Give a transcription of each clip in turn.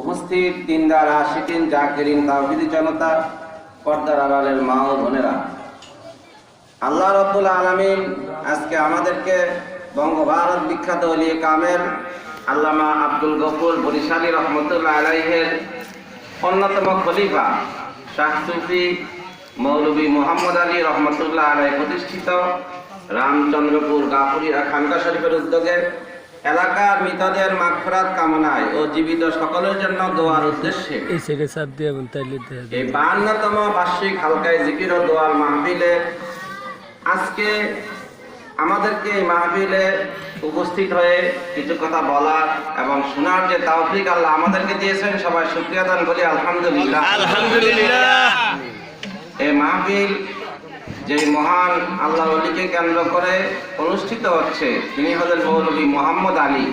উপস্থিত দিনদার আশিকিন জাকিরিন তাওহীদি জনতা, পর্দার আড়ালের মা ও বোনেরা, আল্লাহ রাব্বুল আলামিন আজকে আমাদেরকে বঙ্গভারত বিখ্যাত ওলিয়ে কামেল আল্লামা আব্দুল গফুর বরিশালী রহমতুল্লাহ আলাইহির অন্যতম খলিফা শাহ সুফি মৌলভী মোহাম্মদ আলী রহমতুল্লাহ আলাইহি প্রতিষ্ঠিত রামচন্দ্রপুর গাফুরিয়া খানকা শরীফের উদ্যোগে এলাকার মৃতদের মাগফিরাত কামনায় ও জীবিত সকলের জন্য দোয়ার উদ্দেশ্যে এই 52তম বার্ষিক হালকায় জিকির ও দোয়ার মাহফিলে আজকে আমাদেরকে এই মাহফিলে উপস্থিত হয়ে কিছু কথা বলার এবং শোনার যে তৌফিক আল্লাহ আমাদেরকে দিয়েছেন, সবাই শুকরিয়া দান করি আলহামদুলিল্লাহ। আলহামদুলিল্লাহ। এই মাহফিল যে মহান আল্লাহর ওলিকে কেন্দ্র করে অনুষ্ঠিত হচ্ছে, তিনি হলেন মৌলভী মোহাম্মদ আলী।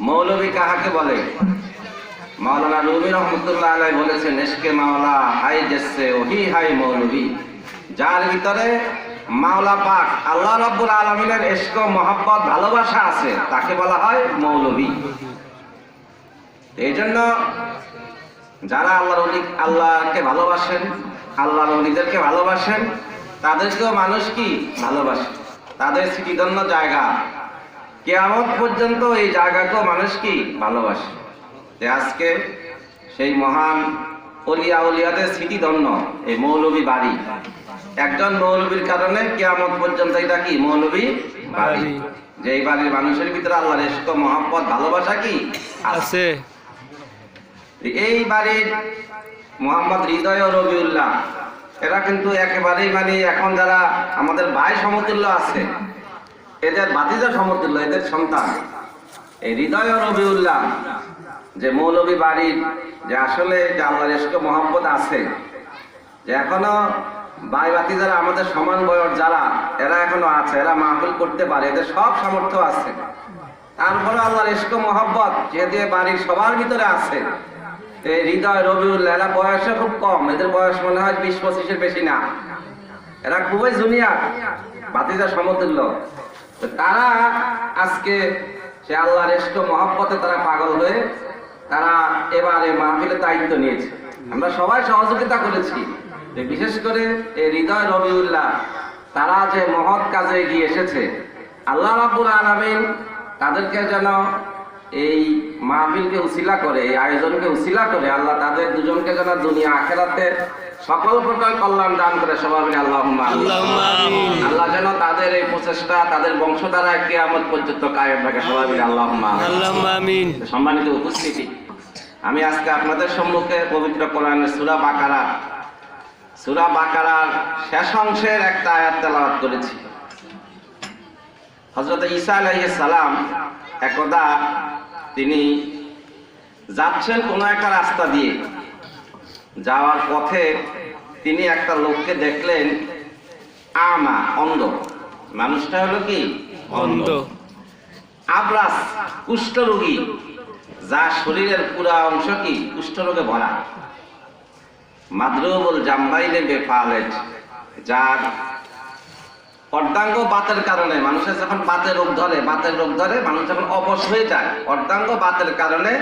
মৌলভী কাহাকে বলে? মাওলানা রুমি রহমতুল্লাহ আলাইহি বলেছেন, ইশকে মাওলা হাই জেসে ওহি হাই মৌলভী, যার ভিতরে মাওলা পাক আল্লাহ রাব্বুল আলামিনের ইশক মহব্বত ভালোবাসা আছে, তাকে বলা হয় মৌলভী। এই জন্য যারা আল্লাহকে ভালোবাসেন, আল্লাহর ওলিদেরকে ভালোবাসেন, তাদেরকেও মানুষ কি ভালোবাসে, তাদের স্মৃতিধন্য জায়গা কিয়ামত পর্যন্ত এই জায়গাকেও মানুষ কি ভালোবাসে। আজকে সেই মহান ওলিয়া উলিয়াদের স্মৃতিধন্য এই মৌলভী বাড়ি, একজন মৌলভীর কারণে কিয়ামত পর্যন্ত এটা কি মৌলভী বাড়ি, যে এই বাড়ির মানুষের ভিতরে আল্লাহর ইশক মহব্বত ভালোবাসা কি আছে। এই বাড়ির মোহাম্মদ হৃদয় ও রবিউল্লাহ এরা কিন্তু একেবারেই এখন যারা আমাদের ভাই সমতুল্য আছে, এদের ভাতিজা সমতুল্য, এদের সন্তান এই হৃদয় ও রবিউল্লাহ, যে মৌলভী বাড়ির যে আসলে যে আল্লাহর ইশক মহব্বত আছে, যে এখনো ভাই ভাতিজারা আমাদের সমান বয়স যারা, এরা এখনো আছে, এরা মাহফিল করতে পারে, এদের সব সামর্থ্য আছে, তারপরে আল্লাহর ইশক মহব্বত যেহেতু বাড়ির সবার ভিতরে আছে। হৃদয় রবিউল্লাহ এরা বয়সে খুব কম, এদের বয়স মনে হয় 20-25-এর বেশি না, এরা খুবই জুনিয়র, ভাতিজা সমতুল্য। তারা আজকে সে আল্লাহর ইশক মহব্বতে তারা পাগল হয়ে তারা এবারে মাহফিলের দায়িত্ব নিয়েছে। আমরা সবাই সহযোগিতা করেছি, বিশেষ করে এই হৃদয় রবিউল্লাহ তারা যে মহৎ কাজে এগিয়ে এসেছে, আল্লাহ রাব্বুল আলামিন তাদেরকে যেন এই মাহফিলকে উসিলা করে, এই আয়োজনকে উসিলা করে আল্লাহ তাদের দুজনকে যেন দুনিয়া আখিরাতে সকল প্রকার কল্যাণ দান করে, সবাই বলি আল্লাহুম্মা আমিন। আল্লাহ যেন তাদের এই প্রচেষ্টা তাদের বংশধারা কিয়ামত পর্যন্ত কায়েম থাকে, সবাই বলি আল্লাহুম্মা আমিন। সম্মানিত উপস্থিতি, আমি আজকে আপনাদের সম্মুখে পবিত্র কোরআনের সূরা বাকারার শেষ অংশের একটা আয়াত তেলাওয়াত করেছি। হযরত ঈসা আলাইহিস সালাম একদা তিনি যাচ্ছেন কোনো একটা রাস্তা দিয়ে, যাওয়ার পথে তিনি একটা লোককে দেখলেন, আমা, অন্ধ। মানুষটা হলো কি অন্ধ, আবরাস, কুষ্ঠরোগী, যার শরীরের পুরা অংশ কি কুষ্ঠরোগে ভরা, মাদরুবুল জামবাইনে বেফালেজ, যার অর্ধাঙ্গ বাতের কারণে মানুষের যখন বাতের রোগ ধরে মানুষ যখন অবশ হয়ে যায়, অর্ধাঙ্গ বাতের কারণে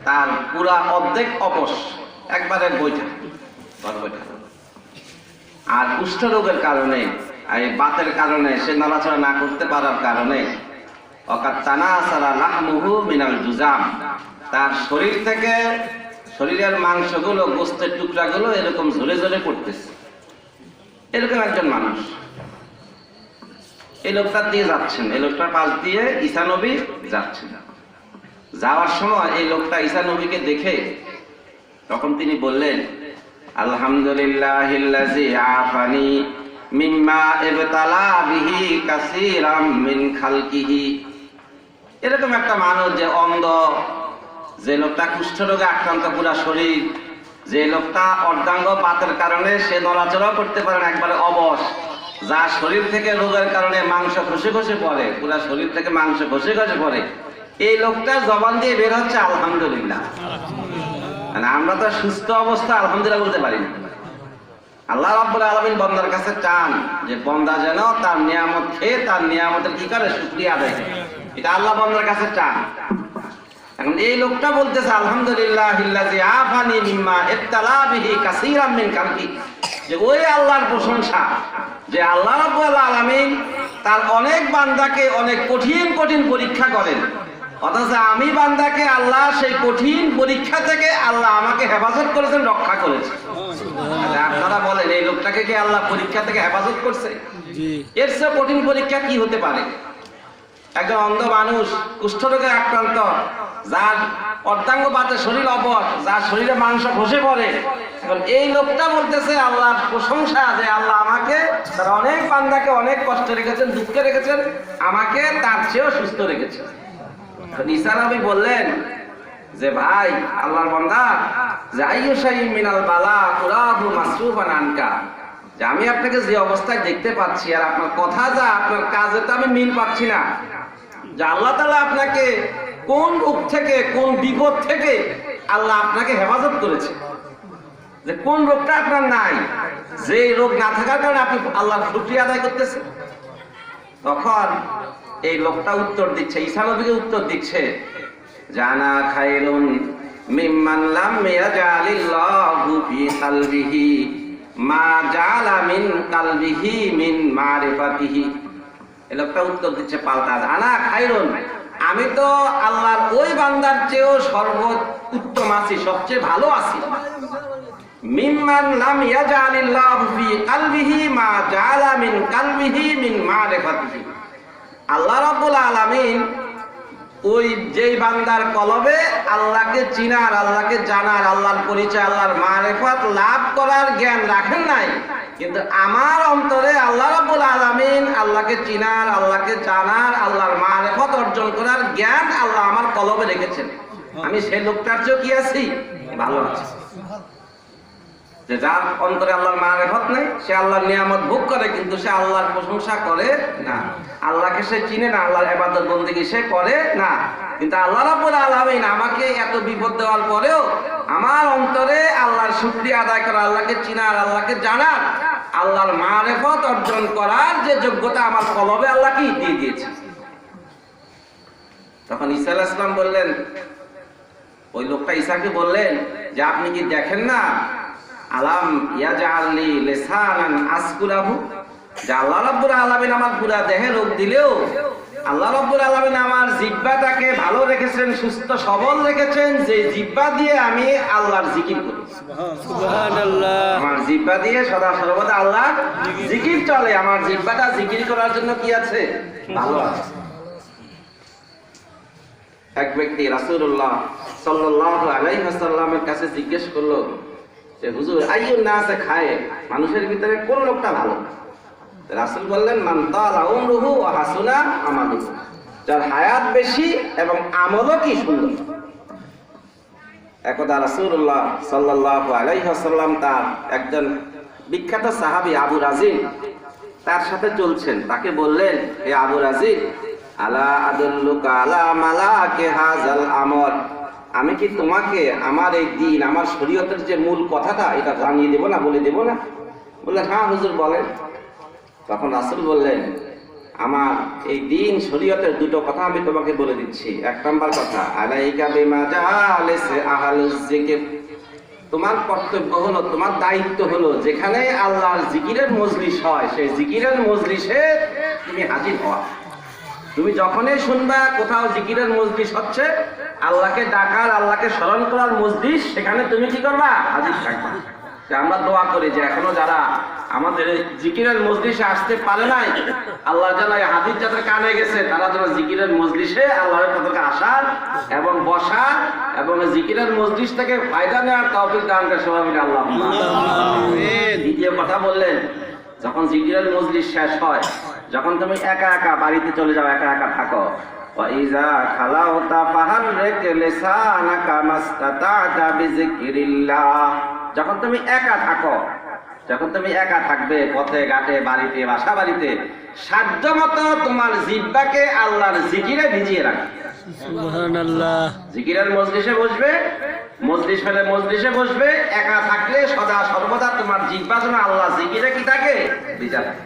তার পুরা অর্ধেক অবশ, একবারে বৈঠা। আর কুষ্ঠ রোগের কারণে, এই বাতের কারণে, সে নড়াচড়া না করতে পারার কারণে অকাত তানাসারা লাহমুহু মিনাল জুজাম, তার শরীর থেকে শরীরের মাংসগুলো, গোস্তের টুকরাগুলো এরকম ঝরে ঝরে পড়তেছে। এরকম একজন মানুষ এই লোকটার দিয়ে যাচ্ছেন, এই লোকটার পাশ দিয়ে ঈসা নবী যাচ্ছেন। যাওয়ার সময় এই লোকটা ঈসা নবীকে দেখে তখন তিনি বললেন, আলহামদুলিল্লাহিল্লাযী আফানি মিম্মা ইবতালা বিহি কাসীরাম মিন খালকিহি। এরকম একটা মানুষ যে অন্ধ, যে লোকটা কুষ্ঠরোগে আক্রান্ত পুরা শরীর, যে লোকটা অর্ধাঙ্গ বাতের কারণে সে নড়াচড়া করতে পারে না, একবারে অবশ, যার শরীর থেকে রোগের কারণে মাংস খসে খসে পড়ে, পুরা শরীর থেকে মাংস খসে খসে পড়ে, এই লোকটা জবান দিয়ে বের হচ্ছে আলহামদুলিল্লাহ। মানে আমরা তো সুস্থ অবস্থা আলহামদুলিল্লাহ বলতে পারি না। আল্লাহ রাব্বুল আলামিন বান্দার কাছে চান যে বান্দা যেন তার নিয়ামত খেয়ে তার নিয়ামতের কি করে শুকরিয়া আদায় করে, এটা আল্লাহ বান্দার কাছে চান। এখন এই লোকটা বলতেছে আলহামদুলিল্লাহিল্লাযী আফানি মিম্মা ইত্তালা বিহি কাসীরাম মিন খালকি, যে ওই আল্লাহর প্রশংসা যে আল্লাহ রাব্বুল আলামিন তার অনেক বান্দাকে অনেক কঠিন কঠিন পরীক্ষা করেন, অথচ আমি বান্দাকে আল্লাহ সেই কঠিন পরীক্ষা থেকে আল্লাহ আমাকে হেফাজত করেছেন, রক্ষা করেছেন। আপনারা বলেন এই লোকটাকে কি আল্লাহ পরীক্ষা থেকে হেফাজত করছে? এর চেয়ে কঠিন পরীক্ষা কি হতে পারে? একজন অন্ধ মানুষ, কুষ্ঠরোগে আক্রান্ত, যার অর্ধাঙ্গ বাতে শরীর অবশ, যার শরীরে মাংস খসে পড়ে, এখন এই লোকটা বলতেছে আল্লাহর প্রশংসা যে আল্লাহ আমাকে, তার অনেক বান্দাকে অনেক কষ্ট রেখেছেন, দুঃখে রেখেছেন, আমাকে তার চেয়েও সুস্থ রেখেছেন। ঈসা নবী বললেন যে ভাই আল্লাহর বান্দা, যে আইয়ু শাইইন মিনাল বালা কুরাহু মাসরুফান আনকা, যে আমি আপনাকে যে অবস্থায় দেখতে পাচ্ছি আর আপনার কথা যা আপনার কাজে তো আমি মিল পাচ্ছি না, যে আল্লাহ তাআলা আপনাকে কোন রোগ থেকে কোন বিপদ থেকে আল্লাহ আপনাকে হেফাজত করেছে, যে কোন রোগটা আপনার নাই, যে রোগ না থাকার কারণে আপনি আল্লাহর শুকরিয়া আদায় করতেছেন। তখন এই লোকটা উত্তর দিচ্ছে, ঈসা নবীকে উত্তর দিচ্ছে, জানা খায়রুন মিম্মান লাম ইয়াজালিল্লাহু ফি কালবিহি মা জালা মিন কালবিহি মিন মারিফাতিহি। এই লোকটা উত্তর দিচ্ছে পাল্টা, জানা খায়রুন, আমি তো আল্লাহর ওই বান্দার চেয়েও সর্বোত্তম আছি, সবচেয়ে ভালো আছি। মিম্মান লাম ইয়াজালিল্লাহু ফি কালবিহি মা জালা মিন কালবিহি মিন মারিফাতিহি। আল্লাহ রাব্বুল আলামিন ওই যেই বান্দার কলবে আল্লাহকে চিনার, আল্লাহকে জানার, আল্লাহর পরিচয়, আল্লাহর মারিফাত লাভ করার জ্ঞান রাখেন নাই, কিন্তু আমার অন্তরে আল্লাহ রাব্বুল আলামিন আল্লাহকে চিনার, আল্লাহকে জানার, আল্লাহর মারিফাত অর্জন করার জ্ঞান আল্লাহ আমার কলবে রেখেছেন। আমি সেই লোকটার চেয়েও কি আছি? ভালো আছি। যে যার অন্তরে আল্লাহর মারিফত নেই, সে আল্লাহর নিয়ামত ভোগ করে কিন্তু সে আল্লাহর প্রশংসা করে না, আল্লাহকে সে চিনে না, আল্লাহর ইবাদত বন্দেগী সে করে না। কিন্তু আল্লাহ রাব্বুল আলামিন আমাকে এত বিপদ দেওয়ার পরেও আমার অন্তরে আল্লাহর শুকরিয়া আদায় করা, আল্লাহকে চিনার, আল্লাহকে জানার, আল্লাহর মারিফত অর্জন করার যে যোগ্যতা আমার কলবে আল্লাহ কি দিয়ে দিয়েছে। তখন ঈসা আলাইহিস সালাম বললেন, ওই লোকটা ঈসাকে বললেন যে আপনি কি দেখেন না, আলাম ইয়াজআলি লিসানান আসকুরাহু, যে আল্লাহ রাব্বুল আলামিন আমার পুরা দেহে রোগ দিলেও আল্লাহ রাব্বুল আলামিন আমার জিহ্বাটাকে ভালো রেখেছেন, সুস্থ সবল রেখেছেন, যে জিহ্বা দিয়ে আমি আল্লাহর জিকির করি। সুবহানাল্লাহ। আমার জিহ্বা দিয়ে সদা সর্বদা আল্লাহ জিকির চলে, আমার জিহ্বাটা জিকির করার জন্য কি আছে? ভালো আছে। এক ব্যক্তি রাসূলুল্লাহ সাল্লাল্লাহু আলাইহি ওয়াসাল্লামের কাছে জিজ্ঞেস করলো যে হুজুর আইয়ুন নাসে খায়, মানুষের ভিতরে কোন লোকটা ভালো? রাসূল বললেন, মান তালা উমরুহু ওয়া হাসুনা আমালুহু, যার হায়াত বেশি এবং আমলও কি সুন্দর। একদা রাসূলুল্লাহ সাল্লাল্লাহু আলাইহি ওয়াসাল্লাম তার একজন বিখ্যাত সাহাবী আবু রাজিল তার সাথে চলছেন, তাকে বললেন, হে আবু রাজিল, আলা আদুল্লুকা আলা মালাকে হাযাল আমর, আমি কি তোমাকে আমার এই দিন, আমার শরীয়তের যে মূল কথাটা এটা জানিয়ে দেব না, বলে দেব না? বললেন, হ্যাঁ হুজুর বলেন। তখন রাসূল বললেন, আমার এই দিন শরীয়তের দুটো কথা আমি তোমাকে বলে দিচ্ছি। এক নম্বর কথা, আলাইকা বিমাজালিসি আহলুজ যিকির, তোমার কর্তব্য হলো, তোমার দায়িত্ব হলো, যেখানে আল্লাহর জিকিরের মজলিস হয় সেই জিকিরের মজলিসে তুমি হাজির হওয়া। তুমি যখনই শুনবা কোথাও জিকিরের মজলিস হচ্ছে, আল্লাহকে ডাকার, আল্লাহকে স্মরণ করার মজলিস, সেখানে তুমি কি করবা? হাজির থাকবা। আমরা দোয়া করি যে এখনো যারা আমাদের জিকিরের মজলিসে আসতে পারে নাই, আল্লাহ যেন এই হাদিস যাদের কানে গেছে তারা যেন জিকিরের মজলিসে আল্লাহর পথে আসার এবং বসার এবং জিকিরের মজলিস থেকে ফায়দা নেওয়ার তৌফিক দান করে সবাই মিলে আল্লাহ। দ্বিতীয় কথা বললেন, যখন জিকিরের মজলিস শেষ হয়, যখন তুমি একা একা বাড়িতে চলে যাও, একা একা থাকো, ওয়াইজা খালাউতা ফাহাররিক লিসানাকা মাস্তাতা'তা বিযিকরিল্লাহ, যখন তুমি একা থাকো, যখন তুমি একা থাকবে পথে ঘাটে বাড়িতে বাসা বাড়িতে, সাধ্যমতো তোমার জিহ্বাকে আল্লাহর জিকিরে ভিজিয়ে রাখো। সুবহানাল্লাহ। জিকিরের মজলিসে বসবে, মজলিস হলে মজলিসে বসবে, একা থাকলে সদা সর্বদা তোমার জিহ্বা যেন আল্লাহ জিকিরে কি থাকে? ভিজা থাকে।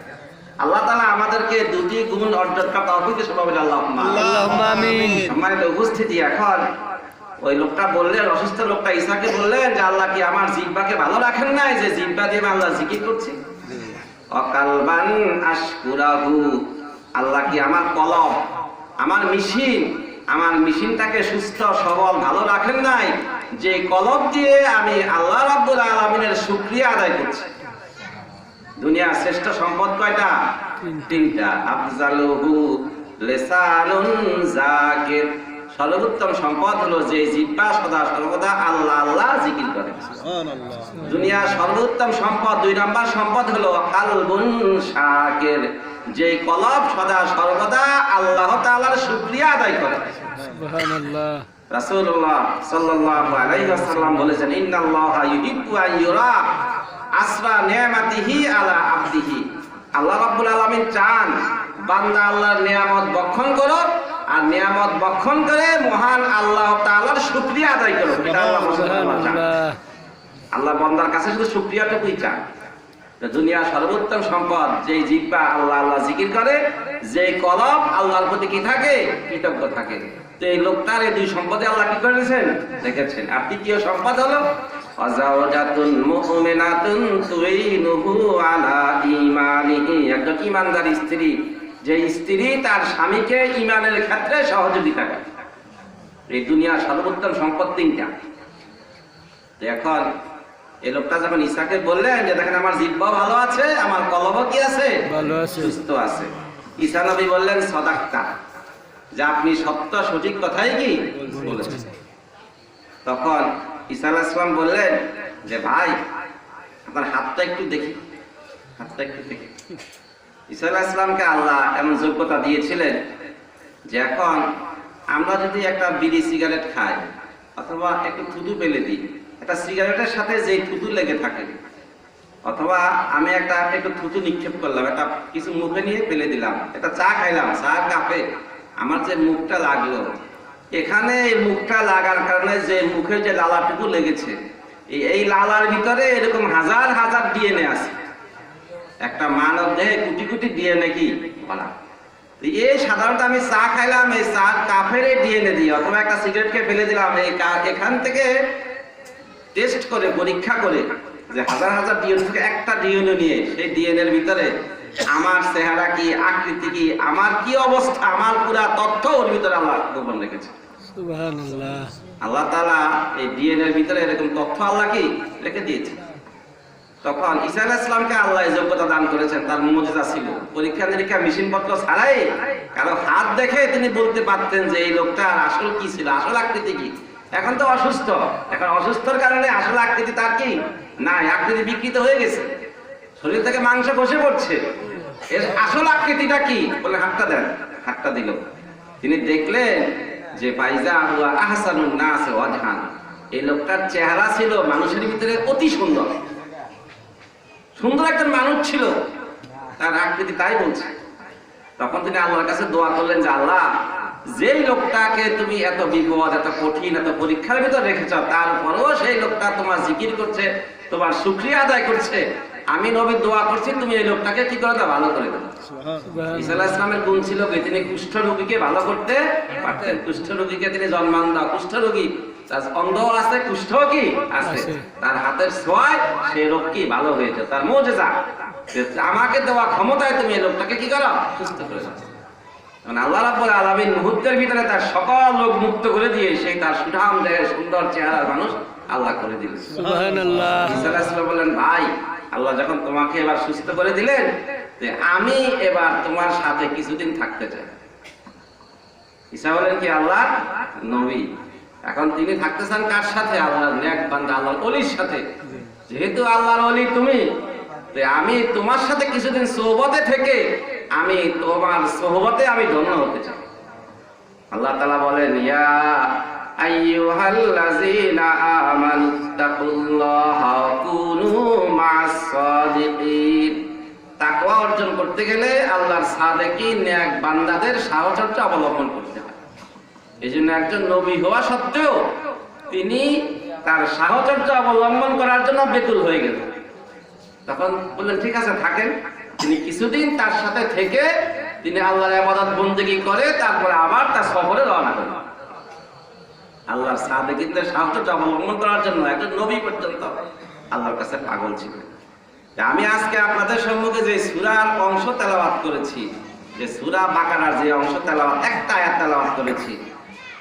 আল্লাহ তাআলা আমাদেরকে দুটি গুণ অর্জন করার তৌফিক দান করুন। আল্লাহুম্মা আমিন। সম্মানিত উপস্থিতি, এখন ওই লোকটা বললেন, অসুস্থ লোকটা ঈসাকে বললেন যে আল্লাহ কি আমার জিহ্বাকে ভালো রাখেন নাই যে জিহ্বা দিয়ে আমি আল্লাহ জিকির করছি? অকালবান আশকুরাহু, আল্লাহ কি আমার কলব, আমার মেশিনটাকে সুস্থ সবল ভালো রাখেন নাই যে কলব দিয়ে আমি আল্লাহ রাব্বুল আলামিনের শুকরিয়া আদায় করছি। দুনিয়ার শ্রেষ্ঠ সম্পদ কয়টা? তিনটা। আফজালুহু লিসানুন যাকির, সর্বোত্তম সম্পদ হলো যে জিহ্বা সদা সর্বদা আল্লাহ আল্লাহ জিকির করে। সুবহানাল্লাহ। দুনিয়ার সর্বোত্তম সম্পদ 2 নম্বর সম্পদ হলো কালবুন শাকির, যে কলব সদা সর্বদা আল্লাহ তাআলার শুকরিয়া আদায় করে। সুবহানাল্লাহ। রাসূলুল্লাহ সাল্লাল্লাহু আলাইহি ওয়াসাল্লাম বলেছেন, ইন্নাল্লাহা ইউহিব্বু আন ইউরা আসরা নিয়ামাতিহি আলা আবদিহি, আল্লাহ রাব্বুল আলামিন চান বান্দা আল্লাহর নিয়ামত বক্ষণ করো, আর নিয়ামত বক্ষণ করে মহান আল্লাহ তাআলার শুকরিয়া আদায় করো। এটা আল্লাহ চান। আল্লাহ বান্দার কাছে শুধু শুকরিয়াটুকুই চান। দুনিয়ার সর্বোত্তম সম্পদ যেই জিহ্বা আল্লাহ আল্লাহ জিকির করে, যেই কলব আল্লাহর প্রতি কি থাকে? কৃতজ্ঞ থাকে। তো এই লোকটার এই 2 সম্পদে আল্লাহ কি করেছেন? দেখেছেন। আর তৃতীয় সম্পদ হলো আযাওজাতুন মুমিনাতুন তুইনুহু আলা ঈমানিহি, একজন ঈমানদার স্ত্রী, যে স্ত্রী তার স্বামীকে ঈমানের ক্ষেত্রে সহযোগিতা করে। এই দুনিয়ার সর্বোত্তম সম্পদ 3টা। এখন এই লোকটা যখন ঈসাকে বললেন যে দেখেন আমার জিহ্বা ভালো আছে, আমার কলব কি আছে? ভালো আছে, সুস্থ আছে। ঈসা নবী বললেন সাদাক্তা, যে আপনি সত্য সঠিক কথাই কি বলেছেন। তখন ঈসা আলাইহিস সালাম বললেন যে ভাই আপনার হাতটা একটু দেখি, হাতটা একটু দেখি। ঈসা আলাইহিস সালামকে আল্লাহ এমন যোগ্যতা দিয়েছিলেন যে এখন আমরা যদি একটা বিড়ি সিগারেট খাই অথবা একটু থুতু ফেলে দিই, একটা সিগারেটের সাথে যেই থুতু লেগে থাকে, অথবা আমি একটু থুতু নিক্ষেপ করলাম, একটা কিছু মুখে নিয়ে ফেলে দিলাম, একটা চা খাইলাম, চা কাপে আমার যে মুখটা লাগলো, এখানে এই মুখটা লাগার কারণে যে মুখে যে লালাটুকু লেগেছে, এই লালার ভিতরে এরকম হাজার হাজার ডিএনএ আছে। একটা মানব দেহে কোটি কোটি ডিএনএ কি বলা। এই সাধারণত আমি চা খাইলাম, এই চা কাপের এই ডিএনএ দিয়ে, অথবা একটা সিগারেটকে ফেলে দিলাম, এই এখান থেকে টেস্ট করে পরীক্ষা করে যে হাজার হাজার ডিএনএ থেকে একটা ডিএনএ নিয়ে সেই ডিএনএর ভিতরে আমার চেহারা কি, আকৃতি কি, আমার কি অবস্থা, আমার পুরা তথ্য ওর ভিতরে আল্লাহ গোপন রেখেছে। সুবহানাল্লাহ। আল্লাহ তাআলা এই ডিএনএর ভিতরে এরকম তথ্য আল্লাহ কি রেখে দিয়েছে। তখন ঈসা আলাইহিস সালামকে আল্লাহ যোগ্যতা দান করেছেন, তার মুজিজা ছিল। পরীক্ষা নিরীক্ষা মেশিন পত্র ছাড়াই কারো হাত দেখে তিনি বলতে পারতেন যে এই লোকটার আসল কি ছিল, আসল আকৃতি কি। এখন তো অসুস্থ, এখন অসুস্থর কারণে আসল আকৃতি তার কি নাই, আকৃতি বিকৃত হয়ে গেছে, শরীর থেকে মাংস বসে পড়ছে। এর আসল আকৃতিটা কি বলে হাতটা দেন, হাতটা দিল। তিনি দেখলেন যে ফাইজা হুয়া আহসানুন নাস ওয়াজহান, এই লোকটার চেহারা ছিল মানুষের ভিতরে অতি সুন্দর, সুন্দর একজন মানুষ ছিল, তার আকৃতি তাই বলছে। তখন তিনি আল্লাহর কাছে দোয়া করলেন যে আল্লাহ, যেই লোকটাকে তুমি এত বিপদ, এত কঠিন, এত পরীক্ষার ভিতর রেখেছ, তারপরেও সেই লোকটা তোমার জিকির করছে, তোমার শুকরিয়া আদায় করছে, আমি নবী দোয়া করছি তুমি এই লোকটাকে কি করে দাও, ভালো করে দাও। ঈসা আলাইহিস সালামের গুণ ছিল কি তিনি কুষ্ঠ রোগীকে ভালো করতে পারতেন। কুষ্ঠ রোগীকে তিনি জন্মান দাও, কুষ্ঠ রোগী অন্ধ আছে, কুষ্ঠ কি আছে, তার হাতের ছোঁয়ায় সেই রোগ কি ভালো হয়েছে, তার মুজিজা। আমাকে দেওয়া ক্ষমতায় তুমি এই লোকটাকে কি করো, সুস্থ করে দাও। আল্লাহ রাব্বুল আলামিন মুহূর্তের ভিতরে তার সকল রোগ মুক্ত করে দিয়ে সেই তার সুঠাম দেহের সুন্দর চেহারার মানুষ আল্লাহ করে দিলেন। সুবহানাল্লাহ। ঈসা আলাইহিস সালাম বললেন ভাই, আল্লাহ যখন তোমাকে এবার সুস্থ করে দিলেন, যে আমি এবার তোমার সাথে কিছুদিন থাকতে চাই। ঈসা বলেন কি আল্লাহ নবী, এখন তিনি থাকতে চান কার সাথে? আল্লাহর নেক বান্দা, আল্লাহর ওলির সাথে। যেহেতু আল্লাহর ওলি তুমি, আমি তোমার সাথে কিছুদিন সোহবতে থেকে আমি তোমার সোহবতে আমি ধন্য হতে চাই। আল্লাহ তাআলা বলেন ইয়া আইয়ুহাল্লাযীনা আমানুত্তাকুল্লাহা ওয়া কুনু মা'আস সাদিকিন। তাকওয়া অর্জন করতে গেলে আল্লাহর সাদিকিন নেক বান্দাদের সাহচর্য অবলম্বন করতে হয়। এইজন্য একজন নবী হওয়া সত্ত্বেও তিনি তার সাহচর্য অবলম্বন করার জন্য বেকুল হয়ে গেলেন। তখন বললেন ঠিক আছে থাকেন। তিনি কিছুদিন তার সাথে থেকে তিনি আল্লাহর ইবাদত বন্দেগী করে তারপরে আবার তার সফরে রওনা হলেন। আল্লাহর সাদেকিনদের সাহচর্য অবলম্বন করার জন্য একজন নবী পর্যন্ত আল্লাহর কাছে পাগল ছিল। আমি আজকে আপনাদের সম্মুখে যে সূরার অংশ তেলাওয়াত করেছি, যে সূরা বাকারার যে অংশ তেলাওয়াত, একটা আয়াত তেলাওয়াত করেছি,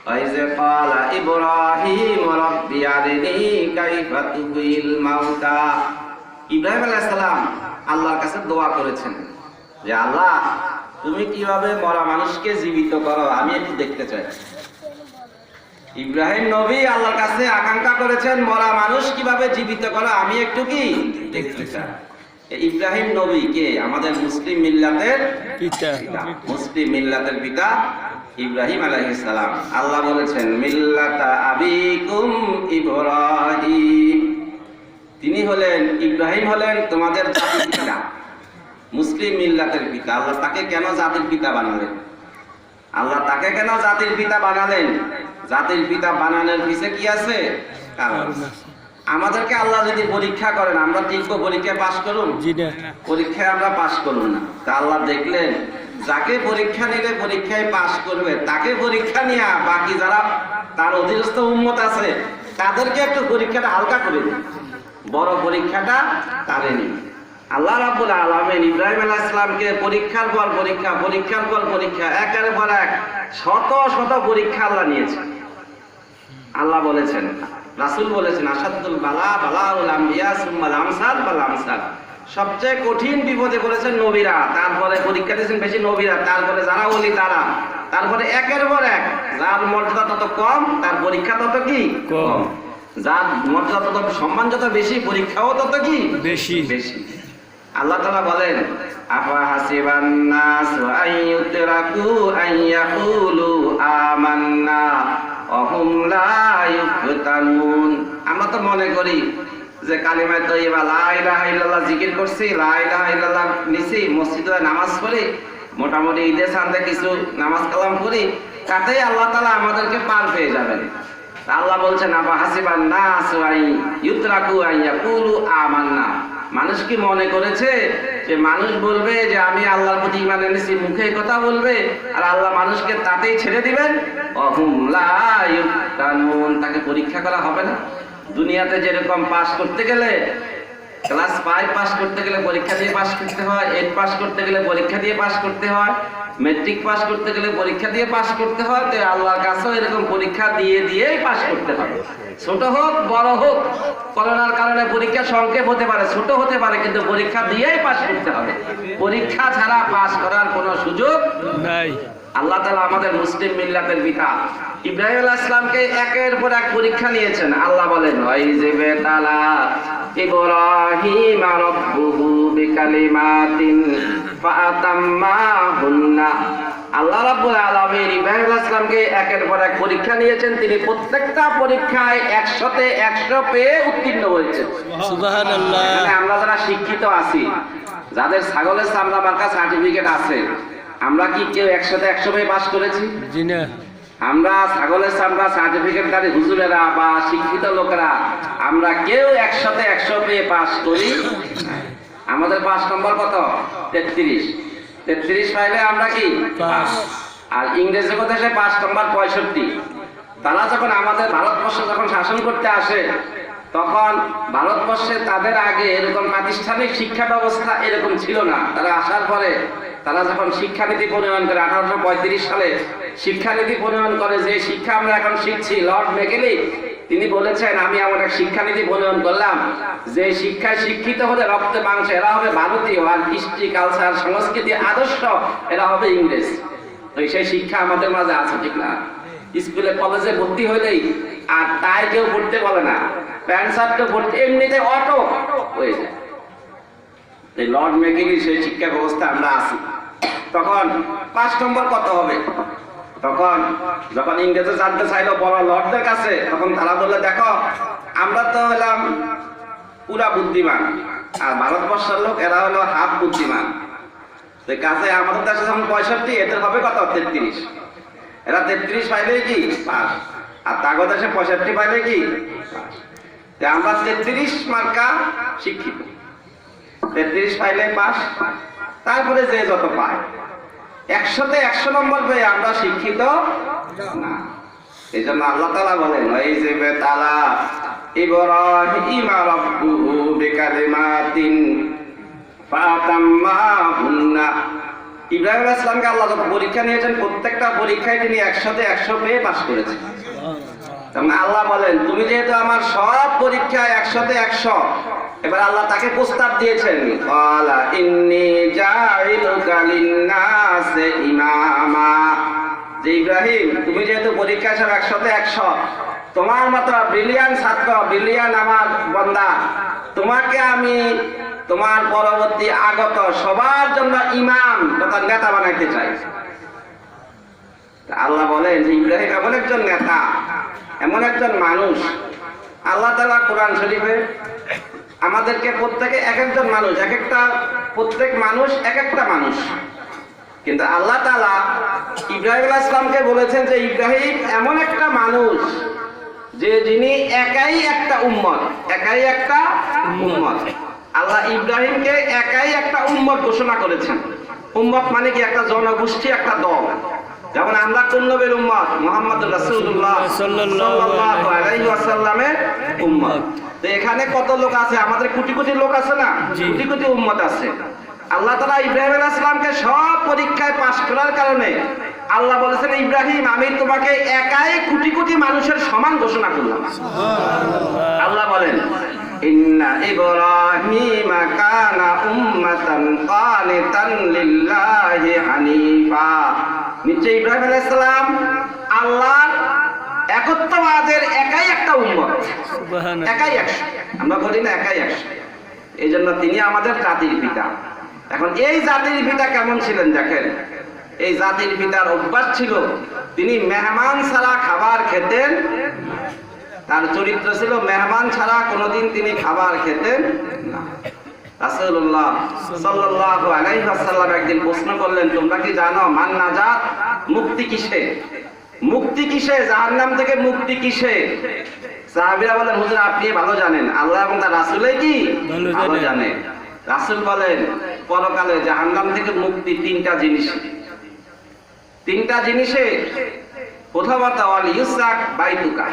ওয়াইযে ক্বালা ইব্রাহিম রাব্বি আরিনি কাইফা তুহিল মাউতা। ইব্রাহিম আলাইহিস সালাম আল্লাহর কাছে দোয়া করেছেন যে আল্লাহ তুমি কিভাবে মরা মানুষকে জীবিত করো, আমি একটু দেখতে চাই। ইব্রাহিম নবী আল্লাহর কাছে আকাঙ্ক্ষা করেছেন মরা মানুষ কিভাবে জীবিত করো, আমি একটু কি দেখতে চাই। ইব্রাহিম নবী কে? আমাদের মুসলিম মিল্লাতের পিতা, মুসলিম মিল্লাতের পিতা ইব্রাহিম আলাইহিস সালাম। আল্লাহ বলেছেন মিল্লাতা আবিকুম ইব্রাহিম, তিনি হলেন, ইব্রাহিম হলেন তোমাদের জাতির পিতা, মুসলিম মিল্লাতের পিতা। আল্লাহ তাকে কেন জাতির পিতা বানালেন? আল্লাহ তাকে কেন জাতির পিতা বানালেন? জাতির পিতা বানানোর পিছে কি আছে? কারণ আমাদেরকে আল্লাহ যদি পরীক্ষা করেন, আমরা টিকবো? পরীক্ষায় পাশ করুন? পরীক্ষায় আমরা পাশ করুন না। তা আল্লাহ দেখলেন যাকে পরীক্ষা নিলে পরীক্ষায় পাশ করবে, তাকে পরীক্ষা নিয়ে বাকি যারা তার অধীনস্থ উম্মত আছে তাদেরকে একটু পরীক্ষাটা হালকা করে দিন, বড় পরীক্ষাটা তারে নিন। আল্লাহ রাব্বুল আলামিন ইব্রাহিম আলাইহিস সালামকে পরীক্ষার পর পরীক্ষা, পরীক্ষার পর পরীক্ষা, একের পর এক শত শত পরীক্ষা আল্লাহ নিয়েছেন। আল্লাহ বলেছেন, রাসূল বলেছেন, আসাদুল বালা বালাউল আম্বিয়া সুম্মাল আমসাল বাল আমসাল, সবচেয়ে কঠিন বিপদে পড়েছেন নবীরা, তারপরে পরীক্ষা দিয়েছেন বেশি নবীরা, তারপরে যারা ওলি তারা, তারপরে একের পর এক যার মর্যাদা তত কম তার পরীক্ষা তত কি কম, যার মর্যাদা তত সম্মান যত বেশি পরীক্ষাও তত কি বেশি বেশি। আল্লাহ তাআলা বলেন আফা হাসিবান নাস আইয়ুতরাকু আইয়াকুলু আমান্না ওয়া হুম লা ইফতানুন। আমরা তো মনে করি যে কালিমা তয়্যিবা লা ইলাহা ইল্লাল্লাহ জিকির করছি, লা ইলাহা ইল্লাল্লাহ নিছি, মসজিদে নামাজ পড়ি, মোটামুটি ঈদে সানদে কিছু নামাজ কালাম করি, তাতেই আল্লাহ তাআলা আমাদেরকে পার পেয়ে যাবেন। আল্লাহ বলছেন আফা হাসিবান নাস আইয়ুতরাকু আইয়াকুলু আমান্না, মানুষ কি মনে করেছে যে মানুষ বলবে যে আমি আল্লাহর প্রতি ঈমান এনেছি, মুখে কথা বলবে, আর আল্লাহ মানুষকে তাতেই ছেড়ে দিবেন? অহুম লা ইফতানুন, তাকে পরীক্ষা করা হবে না। দুনিয়াতে যেরকম পাস করতে গেলে ক্লাস 5 পাস করতে গেলে পরীক্ষা দিয়ে পাস করতে হয়, 8 পাস করতে গেলে পরীক্ষা দিয়ে পাস করতে হয়, ম্যাট্রিক পাস করতে গেলে পরীক্ষা দিয়ে পাস করতে হয়, তো আল্লাহর কাছেও এরকম পরীক্ষা দিয়ে দিয়েই পাস করতে হবে। ছোট হোক বড় হোক, করোনার কারণে পরীক্ষা সংক্ষেপ হতে পারে, ছোট হতে পারে, কিন্তু পরীক্ষা দিয়েই পাস করতে হবে। পরীক্ষা ছাড়া পাস করার কোনো সুযোগ নাই। আল্লাহ তাআলা আমাদের মুসলিম মিল্লাতের পিতা ইব্রাহিম আলাইহিস সালামকে একের পর এক পরীক্ষা নিয়েছেন। আল্লাহ বলেন ওয়াইযে তাআলা ইব্রাহিম রাব্বুহু বিকালিমাতিন ফাআতাম্মাহুন্না। আল্লাহ রাব্বুল আলামিন ইব্রাহিম আলাইহিস সালামকে একের পর এক পরীক্ষা নিয়েছেন, তিনি প্রত্যেকটা পরীক্ষায় 100তে 100 পেয়ে উত্তীর্ণ হয়েছেন। সুবহানাল্লাহ। মানে আমরা যারা শিক্ষিত আছি, যাদের ছাগলের চামড়া মার্কা সার্টিফিকেট আছে, আমরা কি কেউ 100তে 100 পেয়ে পাস করেছি? জি না। আমরা ছাগলের চামড়া সার্টিফিকেটধারী হুজুরেরা বা শিক্ষিত লোকেরা আমরা কেউ 100তে 100 পেয়ে পাস করি। আমাদের পাস নম্বর কত? 33। 33 পাইলে আমরা কি পাস। আর ইংরেজ জগতে পাস নম্বর 65। তারা যখন আমাদের ভারতবর্ষ যখন শাসন করতে আসে, তখন ভারতবর্ষে তাদের আগে এরকম প্রাতিষ্ঠানিক শিক্ষা ব্যবস্থা এরকম ছিল না। তারা আসার পরে তারা যখন শিক্ষানীতি প্রণয়ন করে 1835 সালে শিক্ষানীতি প্রণয়ন করে, যে শিক্ষা আমরা এখন শিখছি, লর্ড মেকেলি তিনি বলেছেন আমি এমন এক শিক্ষানীতি প্রণয়ন করলাম যে শিক্ষায় শিক্ষিত হলে রক্তে মাংস এরা হবে ভারতীয়, আর কৃষ্টি কালচার সংস্কৃতি আদর্শ এরা হবে ইংরেজ। তো সেই শিক্ষা আমাদের মাঝে আছে, ঠিক না? স্কুলে কলেজে ভর্তি হইলেই আর তাই কেউ পড়তে বলে না, প্যান্ট শার্টকে পড়তে এমনিতে অটো হয়ে যায়। এই লর্ড মেকেলি সেই শিক্ষা ব্যবস্থা আমরা আছি। তখন পাস নম্বর কত হবে? তখন যখন ইংরেজে জানতে চাইলো বড় লর্ডদের কাছে, তখন তারা বললে দেখো আমরা তো হলাম পুরা বুদ্ধিমান, আর ভারতবর্ষের লোক এরা হলো হাফ বুদ্ধিমান। কাছে আমাদের দেশে যখন 65, এদের হবে কত? 33। এরা 33 পাইলে কি পাস, আর তাগো দেশে 65 পাইলে কি পাস। আমরা 33 মার্কা শিক্ষিত, 33 পাইলে পাস। তারপরে যে যত পায় 100তে 100 নম্বর পেয়ে আমরা শিক্ষিত না। এই জন্য আল্লাহ তাআলা বলেন ওই যে বেতালা ইব্রাহিম রাব্বুহু বিকালিমাতিন ফাতাম্মাহুন্না। ইব্রাহিম আলাইহিস সালামকে আল্লাহ যখন পরীক্ষা নিয়েছেন প্রত্যেকটা পরীক্ষায় তিনি 100-তে 100 পেয়ে পাস করেছেন। তারমানে আল্লাহ বলেন তুমি যেহেতু আমার সব পরীক্ষায় 100-তে 100, এবার আল্লাহ তাকে প্রস্তাব দিয়েছেন ক্বালা ইন্নী জাইলুকা লিন-নাসি ইমামা, যে ইব্রাহিম তুমি যেহেতু পরীক্ষায় সব 100-তে 100, তোমার মতো ব্রিলিয়ান ছাত্র, ব্রিলিয়ান আমার বান্দা, তোমাকে আমি তোমার পরবর্তী আগত সবার জন্য ইমাম তথা নেতা বানাইতে চাই। আল্লাহ বলেন যে ইব্রাহিম এমন একজন নেতা, এমন একজন মানুষ। আল্লাহ তাআলা কোরআন শরীফে আমাদেরকে প্রত্যেকে এক একজন মানুষ, প্রত্যেক মানুষ এক একটা মানুষ, কিন্তু আল্লাহ তাআলা ইব্রাহিম আলাইহিস সালামকে বলেছেন যে ইব্রাহিম এমন একটা মানুষ যে যিনি একাই একটা উম্মত, একাই একটা উম্মত। আল্লাহ ইব্রাহিমকে একাই একটা উম্মত ঘোষণা করেছেন। উম্মত মানে কি? একটা জনগোষ্ঠী, একটা দল। যেমন আমরা কোন নবীর উম্মত? মুহাম্মদুর রাসূলুল্লাহ সাল্লাল্লাহু আলাইহি ওয়াসাল্লামের উম্মত। তো এখানে কত লোক আছে? আমাদের কোটি কোটি লোক আছে না, কোটি কোটি উম্মত আছে। আল্লাহ তাআলা ইব্রাহিম আলাইহিস সালামকে সব পরীক্ষায় পাস করার কারণে আল্লাহ বলেছেন ইব্রাহিম আমি তোমাকে একাই কোটি কোটি মানুষের সমান ঘোষণা করলাম। আল্লাহ বলেন ইন্না ইব্রাহিমা কানা উম্মাতান কানিতান লিল্লাহি হানিফা, নিশ্চয় ইব্রাহিম আলাইহিস সালাম আল্লাহর একত্ববাদের একাই একটা উম্মত, একাই 100। আমরা বলি না একাই 100, এই জন্য তিনি আমাদের জাতির পিতা। এখন এই জাতির পিতা কেমন ছিলেন দেখেন। এই জাতির পিতার অভ্যাস ছিল তিনি মেহমান ছাড়া খাবার খেতেন। তার চরিত্র ছিল মেহমান ছাড়া কোনোদিন তিনি খাবার খেতেন না। রাসূলুল্লাহ সাল্লাল্লাহু আলাইহি ওয়াসাল্লাম একদিন প্রশ্ন করলেন তোমরা কি জানো মান নাজাত, মুক্তি কিসে? মুক্তি কিসে? জাহান্নাম থেকে মুক্তি কিসে? সাহাবীরা বলেন হুজুর আপনি ভালো জানেন, আল্লাহ এবং তার রাসূলই কি ভালো জানে। রাসূল বলেন পরকালে জাহান্নাম থেকে মুক্তি 3টা জিনিস। 3টা জিনিসে প্রথমত ওয়াল ইউসাক বাইতুকা,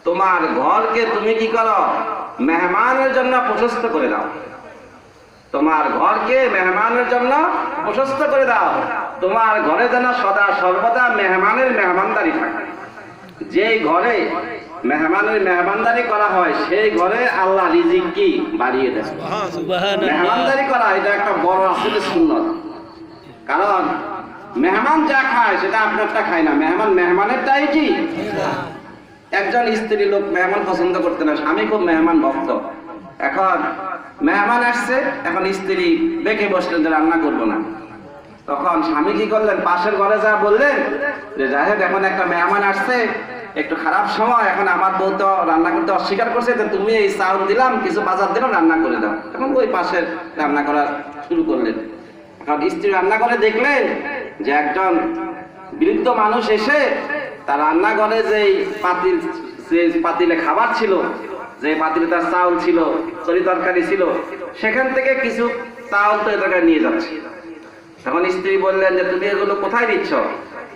তোমার ঘরকে তুমি কি করো? মেহমানের জন্য প্রশস্ত করে দাও। তোমার ঘরকে মেহমানের জন্য প্রশস্ত করে দাও। তোমার ঘরে যেন সদা সর্বদা মেহমানের মেহমানদারি থাকে। যেই ঘরে মেহমানের মেহমানদারি করা হয় সেই ঘরে আল্লাহ রিজিক কি বাড়িয়ে দেয়। মেহমানদারি করা এটা একটা বড় আসলে সুন্নত। কারণ মেহমান যা খায় সেটা আপনারটা খায় না, মেহমান মেহমানেরটাই কি। একজন স্ত্রী লোক মেহমান পছন্দ করতে না, স্বামী খুব মেহমান ভক্ত। এখন মেহমান আসছে, এখন স্ত্রী বেঁকে বসলেন যে রান্না করবো না। তখন স্বামী কি করলেন? পাশের ঘরে যা বললেন যে জাহেদ এখন একটা মেহমান আসছে, একটু খারাপ সময়, এখন আমার বউ তো রান্না করতে অস্বীকার করছে, তো তুমি এই চাউল দিলাম, কিছু বাজার দিলাম, রান্না করে দাও। এখন ওই পাশের রান্না করা শুরু করলেন। কারণ স্ত্রী রান্না করে দেখলেন যে একজন বৃদ্ধ মানুষ এসে তার রান্নাঘরে যে পাতিলে খাবার ছিল, যে পাতিলে তার চাউল ছিল, তরি তরকারি ছিল, সেখান থেকে কিছু চাউল তরি তরকারি নিয়ে যাচ্ছে। তখন স্ত্রী বললেন যে তুমি এগুলো কোথায় দিচ্ছ?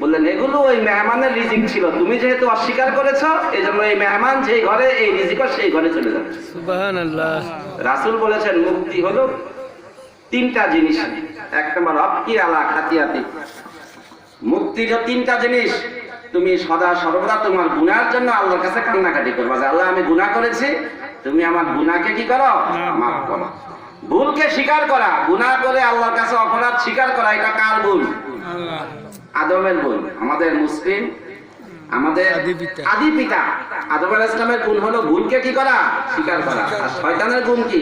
বললেন এগুলো ওই মেহমানের রিজিক ছিল, তুমি যেহেতু অস্বীকার করেছো এই জন্য এই মেহমান যেই ঘরে এই রিজিক সেই ঘরে চলে যাচ্ছে। সুবহানাল্লাহ। রাসূল বলেছেন মুক্তি হলো 3টা জিনিস। এক নম্বর অবকি আলা খাতিয়াতি, মুক্তির 3টা জিনিস। তুমি সদা সর্বদা তোমার গুনার জন্য আল্লাহর কাছে কান্নাকাটি করবা যে আল্লাহ আমি গুনাহ করেছি, তুমি আমার গুনাহকে কি করো? মাফ করো। ভুলকে স্বীকার করা, গুনাহ করে আল্লাহর কাছে অপরাধ স্বীকার করা, এটা কার ভুল? আদমের ভুল। আমাদের মুসলিম, আমাদের আদি পিতা আদম আলাইহিস সালামের গুণ হলো ভুলকে কি করা? স্বীকার করা। আর শয়তানের গুণ কি?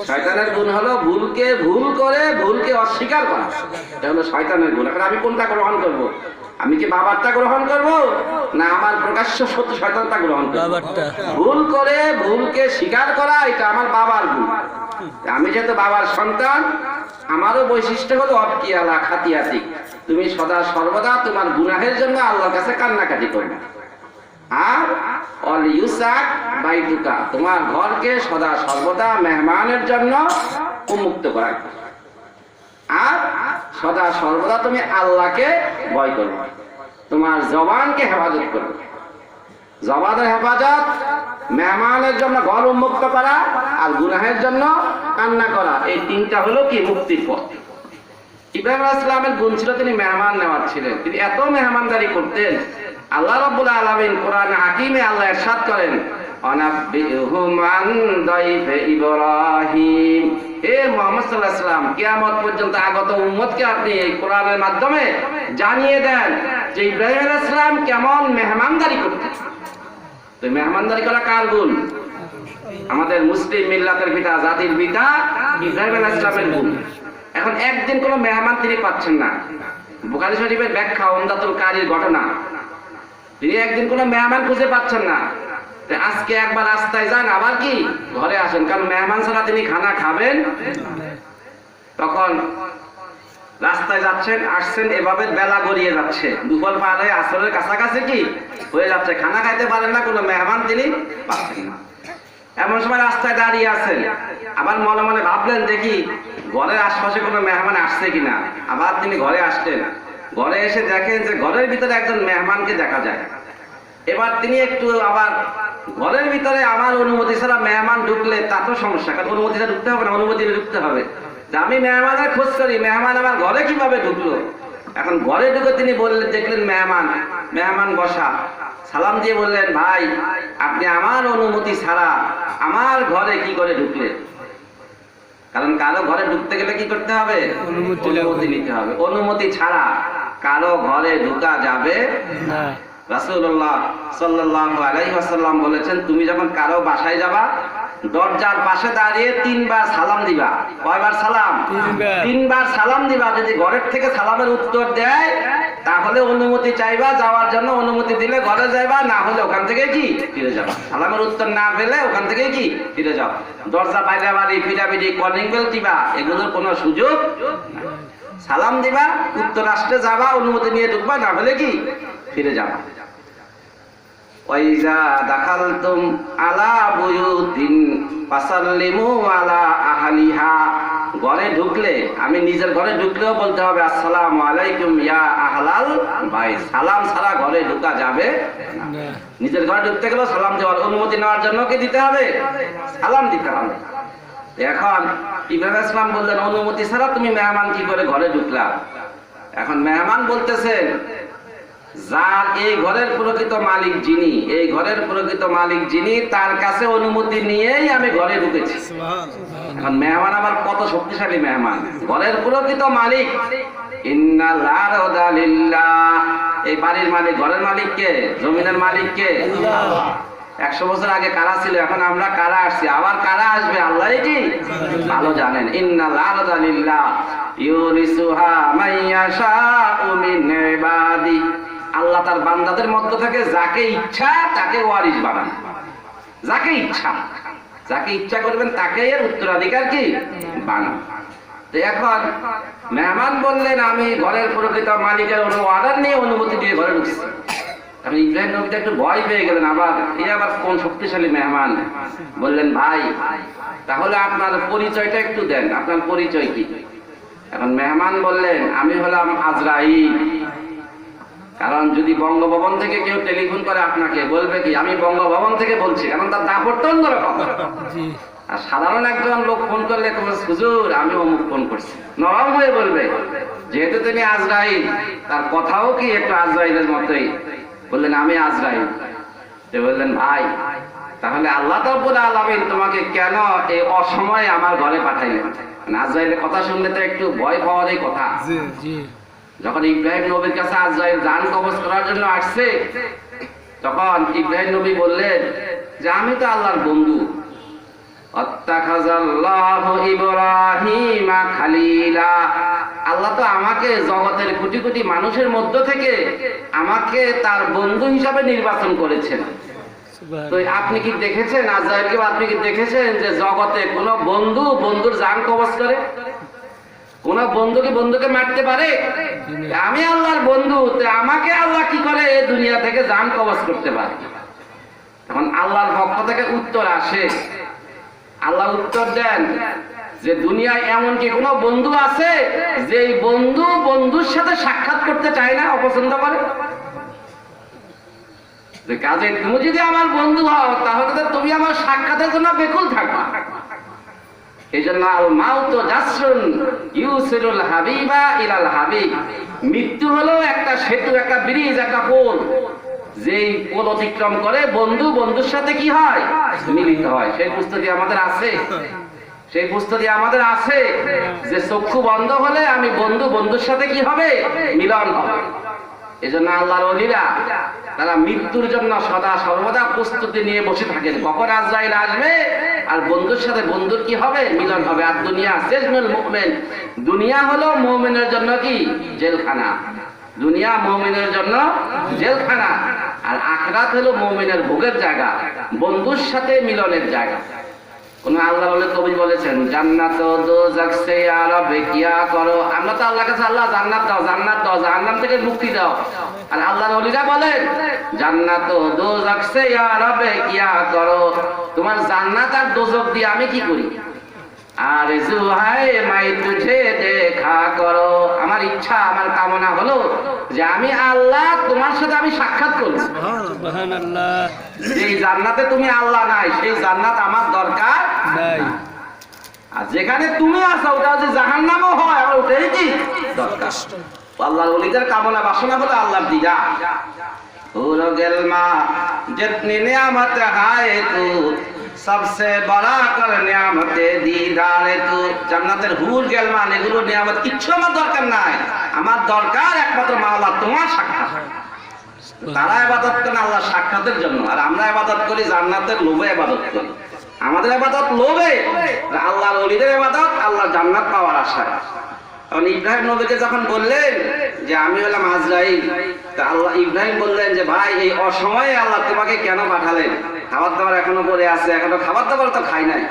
শয়তানের গুণ হলো ভুলকে ভুল করে ভুলকে অস্বীকার করা। এটা হলো শয়তানের গুণ। এখন আমি কোনটা গ্রহণ করব? আমি কি বাবারটা গ্রহণ করব না আমার প্রকাশ্য সত্য শয়তানটা গ্রহণ করব? ভুল করে ভুলকে স্বীকার করা এটা আমার বাবার গুণ। আমি যেহেতু বাবার সন্তান, আমারও বৈশিষ্ট্য হলো অবকি আলা খাতিয়াতি, তুমি সদা সর্বদা তোমার গুনাহের জন্য আল্লাহর কাছে কান্নাকাটি করবে। আর অল ইউসাক বাইতুকা, তোমার ঘরকে সদা সর্বদা মেহমানের জন্য উন্মুক্ত করা। আর সদা সর্বদা তুমি আল্লাহকে ভয় করবে, তোমার জবানকে হেফাজত করবে। জবানের হেফাজত, মেহমানের জন্য ঘর উন্মুক্ত করা, আর গুনাহের জন্য কান্না করা, এই তিনটা হলো কি মুক্তির পথ। ইব্রাহিম আলাইহিস সালামের গুণ ছিল তিনি মেহমান নেওয়ার ছিলেন। তিনি এত মেহমানদারি করতেন, আল্লাহ রাব্বুল আলামিন কোরআন হাকিমে আল্লাহ ইরশাদ করেন, অনাব্বিহুম আন দাইফে ইব্রাহিম। হে মুহাম্মদ সাল্লাল্লাহু আলাইহি ওয়াসাল্লাম, কিয়ামত পর্যন্ত আগত উম্মতকে আপনি এই কোরআনের মাধ্যমে জানিয়ে দেন যে ইব্রাহিম আলাইহিস সালাম কেমন মেহমানদারি করতেন। তো মেহমানদারি করা কার গুণ? আমাদের মুসলিম মিল্লাতের পিতা, জাতির পিতা ইব্রাহিম আলাইহিস সালামের গুণ। এখন একদিন কোনো মেহমান তিনি পাচ্ছেন না। বুখারী শরীফের ব্যাখ্যা, উমদাতুল কারীর ঘটনা, তিনি একদিন কোনো মেহমান খুঁজে পাচ্ছেন না। আজকে একবার রাস্তায় যান, আবার কি ঘরে আসেন, কারণ মেহমান ছাড়া তিনি খানা খাবেন। তখন রাস্তায় যাচ্ছেন, আসছেন, এভাবে বেলা গড়িয়ে যাচ্ছে, দুপুর পার হয়ে আসরের কাছাকাছি কি হয়ে যাচ্ছে, খানা খাইতে পারেন না, কোনো মেহমান তিনি পাচ্ছেন না। এমন সময় রাস্তায় দাঁড়িয়ে আছেন, আবার মনে মনে ভাবলেন দেখি ঘরের আশপাশে কোনো মেহমান আসছে কিনা। আবার তিনি ঘরে আসলেন, ঘরে এসে দেখেন যে ঘরের ভিতরে একজন মেহমানকে দেখা যায়। এবার তিনি একটু আবার ঘরের ভিতরে আমার অনুমতি ছাড়া মেহমান ঢুকলে তা তো সমস্যা, কারণ অনুমতি ছাড়া ঢুকতে হবে না, অনুমতি ঢুকতে হবে। আমি মেহমানের খোঁজ করি, মেহমান আমার ঘরে কিভাবে ঢুকলো। এখন ঘরে ঢুকে তিনি বললেন, দেখলেন মেহমান বসা, সালাম দিয়ে বললেন, ভাই আপনি আমার অনুমতি ছাড়া আমার ঘরে কি করে ঢুকলেন? কারণ কারো ঘরে ঢুকতে গেলে কি করতে হবে? অনুমতি নিতে হবে। অনুমতি ছাড়া কারো ঘরে ঢোকা যাবে না। রাসূলুল্লাহ সাল্লাল্লাহু আলাইহি ওয়াসাল্লাম বলেছেন, তুমি যখন কারো বাসায় যাবা, দরজার পাশে দাঁড়িয়ে 3 বার সালাম দিবা। কয়বার সালাম? 3 বার সালাম দিবা। যদি ঘরের থেকে সালামের উত্তর দেয় তাহলে অনুমতি চাইবা যাওয়ার জন্য, অনুমতি দিলে ঘরে যাইবা, না হলে ওখান থেকে কি ফিরে যাবা। সালামের উত্তর না পেলে ওখান থেকে কি ফিরে যাও। দরজা বাইরে বাড়ি ফিরাফিরি কলিং বেল দিবা, এগুলোর কোনো সুযোগ নাই। সালাম দিবা, উত্তর আসতে যাবা, অনুমতি নিয়ে ঢুকবা, না হলে কি ফিরে যাবা। ওয়াইজা দাখালতুম আলা বুয়ুতিন ফাসাল্লিমু আলা আহলিহা। ঘরে ঢুকলে, আমি নিজের ঘরে ঢুকলেও বলতে হবে আসসালামু আলাইকুম ইয়া আহলাল বাইত। সালাম ছাড়া ঘরে ঢোকা যাবে না। নিজের ঘরে ঢুকতে গেলেও সালাম দেওয়ার, অনুমতি নেওয়ার জন্য কি দিতে হবে? সালাম দিতে হবে। এখন ইব্রাহিম আলাইহিস সালাম বললেন, অনুমতি ছাড়া তুমি মেহমান কি করে ঘরে ঢুকলা? এখন মেহমান বলতেছেন, যার এই ঘরের প্রকৃত মালিক যিনি, এই ঘরের প্রকৃত মালিক যিনি, তার কাছে অনুমতি নিয়েই আমি ঘরে ঢুকেছি। এখন মেহমান আবার কত শক্তিশালী মেহমান, ঘরের প্রকৃত মালিক। ইন্নাল আরদা লিল্লাহ, এই বাড়ির মালিক, ঘরের মালিক কে? জমিনের মালিক কে? আল্লাহ। 100 বছর আগে কারা ছিল, এখন আমরা কারা আসছি, আবার কারা আসবে আল্লাহই কি ভালো জানেন। ইন্নাল আরদা লিল্লাহ ইউরিসুহা মাইয়াশাউ মিন ইবাদি। আল্লাহ তার বান্দাদের মধ্য থেকে যাকে ইচ্ছা তাকে ওয়ারিস বানান, যাকে ইচ্ছা করবেন তাকে এর উত্তরাধিকার কি বানান। তো এখন মেহমান বললেন, আমি ঘরের প্রকৃত মালিকের অর্ডার নিয়ে অনুমতি দিয়ে ঘরে ঢুকছি। আমি ইব্রাহিম নবী একটু ভয় পেয়ে গেলেন, আবার কোন শক্তিশালী মেহমান। বললেন, ভাই তাহলে আপনার পরিচয়টা একটু দেন, আপনার পরিচয় কি? এখন মেহমান বললেন, আমি হলাম আজরাইল। কারণ যদি বঙ্গভবন থেকে কেউ টেলিফোন করে আপনাকে, বলবে কি আমি বঙ্গভবন থেকে বলছি, কারণ তার দাপটটা অন্যরকম। আর সাধারণ একজন লোক ফোন করলে, হুজুর আমি অমুক ফোন করছি, নরম হয়ে বলবে। যেহেতু তিনি আজরাইল, তার কথাও কি একটু আজরাইলের মতোই। বললেন, আমি আজরাইল। বললেন, ভাই তাহলে আল্লাহ রাব্বুল আলামিন তোমাকে কেন এই অসময়ে আমার ঘরে পাঠাইলেন? আজরাইলের কথা শুনলে তো একটু ভয় পাওয়ারই কথা। যখন ইব্রাহিম নবীর কাছে আজরাইল জান কবজ করার জন্য আসছে, তখন ইব্রাহিম নবী বললেন যে আমি তো আল্লাহর বন্ধু। আত্তাখাযাল্লাহু ইব্রাহিমা খালিলা। আল্লাহ তো আমাকে জগতের কোটি কোটি মানুষের মধ্য থেকে আমাকে তার বন্ধু হিসাবে নির্বাচন করেছেন। তো আপনি কি দেখেছেন আজরাইলকে, আপনি কি দেখেছেন যে জগতে কোন বন্ধু বন্ধুর জান কবজ করে? কোন বন্ধু কি বন্ধুকে মারতে পারে? আমি আল্লাহর বন্ধু, আমাকে আল্লাহ কি করে এই দুনিয়া থেকে জান কবজ করতে পারে? তখন আল্লাহর পক্ষ থেকে উত্তর আসে। আল্লাহ উত্তর দেন যে দুনিয়ায় এমন কি কোনো বন্ধু আছে যে বন্ধু বন্ধুর সাথে সাক্ষাৎ করতে চায় না, অপছন্দ করে? যে কাজে তুমি যদি আমার বন্ধু হও তাহলে তো তুমি আমার সাক্ষাতের জন্য বেকুল থাকবা। এই জন্য আল মাউতু জাসরুন ইউসিরুল হাবিবা ইলাল হাবিব, মৃত্যু হলো একটা সেতু, একটা ব্রিজ, একটা পোল, যেই পোল অতিক্রম করে বন্ধু বন্ধুর সাথে কি হয়, মিলিত হয়। সেই প্রস্তুতি আমাদের আছে, সেই প্রস্তুতি আমাদের আছে যে চক্ষু বন্ধ হলে আমি বন্ধু বন্ধুর সাথে কি হবে, মিলন হবে। এই জন্য আল্লাহর ওলিরা তারা মৃত্যুর জন্য সদা সর্বদা প্রস্তুতি নিয়ে বসে থাকেন, কখন আজরাইল আসবে আর বন্ধুর সাথে বন্ধুর কি হবে, মিলন হবে। আর দুনিয়া সিজনুল মুমিন, দুনিয়া হলো মুমিনের জন্য কি, জেলখানা। দুনিয়া মুমিনের জন্য জেলখানা, আর আখিরাত হলো মুমিনের ভোগের জায়গা, বন্ধুর সাথে মিলনের জায়গা। কোন আল্লাহ বলে কবি বলেছেন জান্নাত ও দোজখ সে ইয়া রব্বে কিয়া করো, আমরা তো আল্লাহর কাছে আল্লাহ জান্নাত দাও, জান্নাত দাও, জাহান্নাম থেকে মুক্তি দাও। আর আল্লাহর ওলিরা বলেন জান্নাত ও দোজখ সে ইয়া রব্বে কিয়া করো, তোমার জান্নাত আর দোজখ দিয়ে আমি কি করি। আর জুহায়ে মাই তুঝে দেখা করো, আমার ইচ্ছা আমার কামনা হলো যে আমি আল্লাহ তোমার সাথে আমি সাক্ষাৎ করব। সুবহানাল্লাহ। এই জান্নাতে তুমি আল্লাহ নাই, সেই জান্নাত আমার দরকার নাই। আর যেখানে তুমি আছো ওটা যদি জাহান্নামও হয় আমার ওটাই কি দরকার। আল্লাহর ওলিদের কামনা বাসনা হলো আল্লাহর দিদা। हो गल माँ जितनी नियामत है तू सबसे बड़ा कर नियामते दीदार तू। জান্নাতের হুর গেলমান এগুলো নিয়ামত কিচ্ছু আমার দরকার নাই, আমার দরকার একমাত্র আল্লাহ তোমার সাক্ষাৎ। তারা ইবাদত করেন আল্লাহ সাক্ষাতের জন্য, আর আমরা ইবাদত করি জান্নাতের লোভে ইবাদত করি। আমাদের ইবাদত লোভে, আল্লাহর ওলিদের ইবাদত আল্লাহ জান্নাত পাওয়ার আশায়। কারণ ইব্রাহিম নবীকে যখন বললেন যে আমি হলাম আজরাইল, তা আল্লাহ ইব্রাহিম বললেন যে ভাই এই অসময়ে আল্লাহ তোমাকে কেন পাঠালেন, খাবার দাবার এখনো পরে আছে, এখনো খাবার দাবার তো খাই নাই।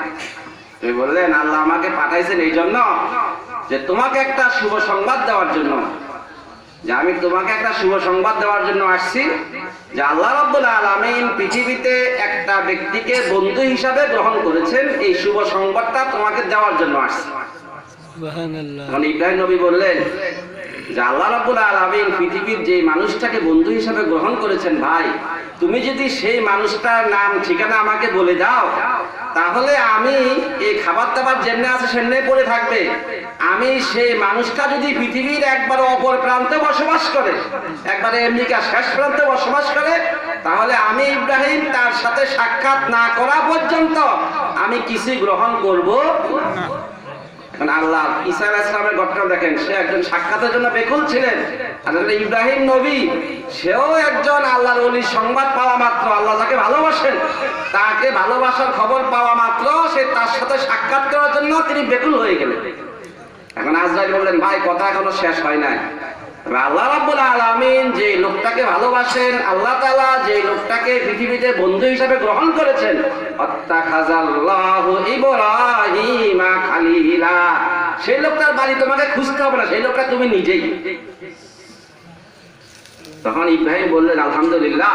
তুমি বললেন আল্লাহ আমাকে পাঠাইছেন এই জন্য যে তোমাকে একটা শুভ সংবাদ দেওয়ার জন্য, যে আমি তোমাকে একটা শুভ সংবাদ দেওয়ার জন্য আসছি যে আল্লাহ রাব্বুল আলামিন পৃথিবীতে একটা ব্যক্তিকে বন্ধু হিসাবে গ্রহণ করেছেন, এই শুভ সংবাদটা তোমাকে দেওয়ার জন্য আসছি। সুবহানাল্লাহ। ইব্রাহিম নবী বললেন যে আল্লাহ রাব্বুল আলামিন পৃথিবীর যে মানুষটাকে বন্ধু হিসাবে গ্রহণ করেছেন, ভাই তুমি যদি সেই মানুষটার নাম ঠিকানা আমাকে বলে দাও তাহলে আমি এই খাবার দাবার যেমনি আছে সেমনি পড়ে থাকবে, আমি সেই মানুষটা যদি পৃথিবীর একবার অপর প্রান্তে বসবাস করে, একবারে আমেরিকা শেষ প্রান্তে বসবাস করে, তাহলে আমি ইব্রাহিম তার সাথে সাক্ষাৎ না করা পর্যন্ত আমি কিছুই গ্রহণ করব না। আল্লাহ ঈসা আলাইহিস সালামের ঘটনা দেখেন, সে একজন সাক্ষাতের জন্য বেকুল ছিলেন। আর ইব্রাহিম নবী সেও একজন আল্লাহর ওলির সংবাদ পাওয়া মাত্র, আল্লাহ যাকে ভালোবাসেন তাকে ভালোবাসার খবর পাওয়া মাত্র সে তার সাথে সাক্ষাৎ করার জন্য তিনি বেকুল হয়ে গেলেন। এখন আজরাইল বললেন ভাই কথা এখনো শেষ হয় নাই। আল্লাহ রাব্বুল আলামিন যে লোকটাকে ভালোবাসেন, আল্লাহ তাআলা যে লোকটাকে পৃথিবীতে বন্ধু হিসেবে গ্রহণ করেছেন, আত্তাখাযাল্লাহু ইব্রাহিমা খালিলা, সেই লোকটার বাড়ি তোমাকে খুঁজতে হবে না, সেই লোকটা তুমি নিজেই। তখন ইব্রাহিম বললেন আলহামদুলিল্লাহ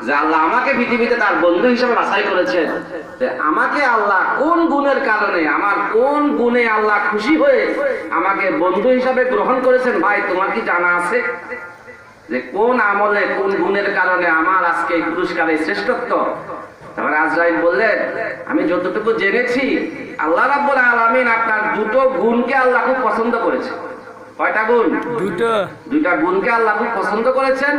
যে আল্লাহ আমাকে পৃথিবীতে তার বন্ধু হিসেবে বাছাই করেছেন। আমাকে আল্লাহ কোন গুণের কারণে, আমার কোন গুণে আল্লাহ খুশি হয়ে আমাকে বন্ধু হিসাবে গ্রহণ করেছেন, ভাই তোমার কি জানা আছে যে কোন আমলে কোন গুণের কারণে আমার আজকে এই পুরস্কারের শ্রেষ্ঠত্ব? তখন আজরাইল বললেন আমি যতটুকু জেনেছি আল্লাহ রাব্বুল আলামিন আপনার দুটো গুণকে আল্লাহ খুব পছন্দ করেছে। কয়টা গুণ? দুইটা গুণকে আল্লাহ খুব পছন্দ করেছেন,